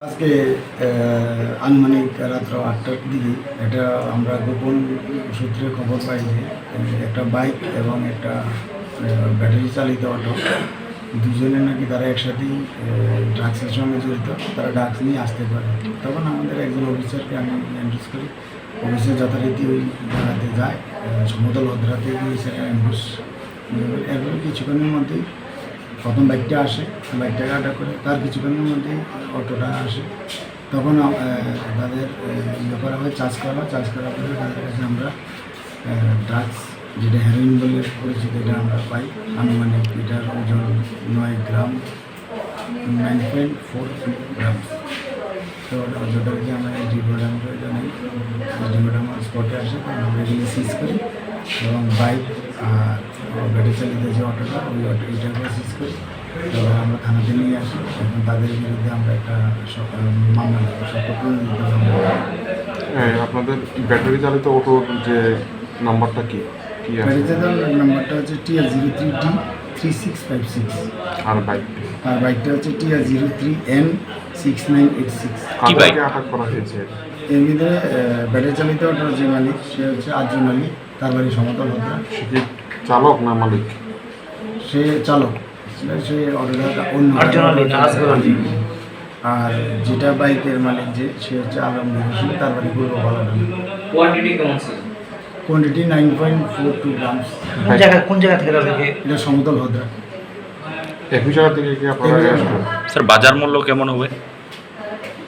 আজকে আনুমানিক রাত্র ৮টার দিকে এটা আমরা গোপন সূত্রে খবর পাই যে একটা বাইক এবং একটা ব্যাটারি চালিত অটো দুজনে নাকি তারা একসাথেই ড্রাগসের সঙ্গে জড়িত, তারা ড্রাগস নিয়ে আসতে পারে। তখন আমাদের একজন অফিসারকে আমি অ্যান্ড্রুস করি, অফিসার যথারীতি ওই জায়গাতে যায়, সমতল হদ্রাতে গিয়ে সেটা অ্যান্ড্রুস। এরপরে কিছুক্ষণের মধ্যেই প্রথম বাইকটা আসে, বাইকটাকে আটক করে তার কিছুক্ষণের মধ্যেই অটোটা আসে। তখন তাদের ইয়ে করা হয়, চার্জ করা হয়। চার্জ করার পরে তাদের কাছে আমরা ড্রাগস, যেটা হেরোইন বলে পরিচিত, এটা আমরা পাই। আনুমানিক এটার ওজন 9 গ্রাম, 9.42 গ্রাম। তো যথারীতি আমরা ডিওডামকে জানাই, ডিওডাম স্পটে আসে, তখন আমরা এগুলি সিজ করি এবং বাইক আর গাড়ি চালিত যে অটোটা, ওই এটাকে সিজ করি। তবে আমরা থানাতে নিয়ে আসি। এখন তাদের বিরুদ্ধে আমরা একটা মামলা আপনাদের ব্যাটারি চালিত অটোর যে নাম্বারটা কি ব্যাটারি চালিত নাম্বারটা হচ্ছে TR03D3656 আর বাইক আর বাইকটা হচ্ছে TR03N6986। কি বাইক আটক করা হয়েছে? এর ভিতরে ব্যাটারি চালিত অটোর যে মালিক সে হচ্ছে আর্জুন আলী, তার বাড়ি সমতল হদ্রা। সে কি চালক না মালিক? সে চালক, সে অটোটা অন্য। আর যেটা বাইকের মালিক যে সে হচ্ছে আলমগীর হোসেন, তার বাড়ি পূর্ব বালাডাঙ্গা। কোয়ান্টিটি 9.42 গ্রাম। কোন জায়গা থেকে তাদেরকে? এটা সমতল হদ্রা। একই জায়গা থেকে কি আপনারা আসবেন? স্যার, বাজার মূল্য কেমন হবে?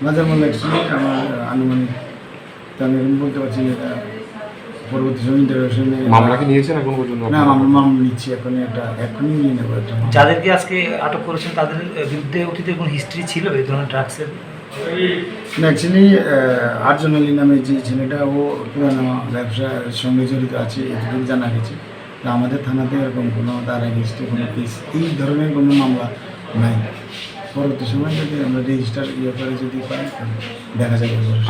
বাজার মূল্য অ্যাকচুয়ালি আমার আনুমানিক, তো আমি এখন বলতে পারছি যে এটা পরবর্তী সময় ইন্টারভিউশনে। মামলা কি নিয়েছেন এখন পর্যন্ত? না, মামলা নিচ্ছি, এখনই নিয়ে নেবো একটা মামলা। যাদেরকে আজকে আটক করেছেন তাদের বিরুদ্ধে অতীতে কোনো হিস্ট্রি ছিল এই ধরনের ড্রাগসের? না, অ্যাকচুয়ালি আর্জুন আলী নামে যে ছেলেটা, ও পুরানো ব্যবসার সঙ্গে জড়িত আছে, এটুকু জানা গেছে। তা আমাদের থানাতে এরকম কোনো তার এগেইনস্টে কোনো কেস, এই ধরনের কোনো মামলা নাই। পরবর্তী সময় যদি আমরা রেজিস্টার ইয়ে করে যদি পাই, দেখা যাবে।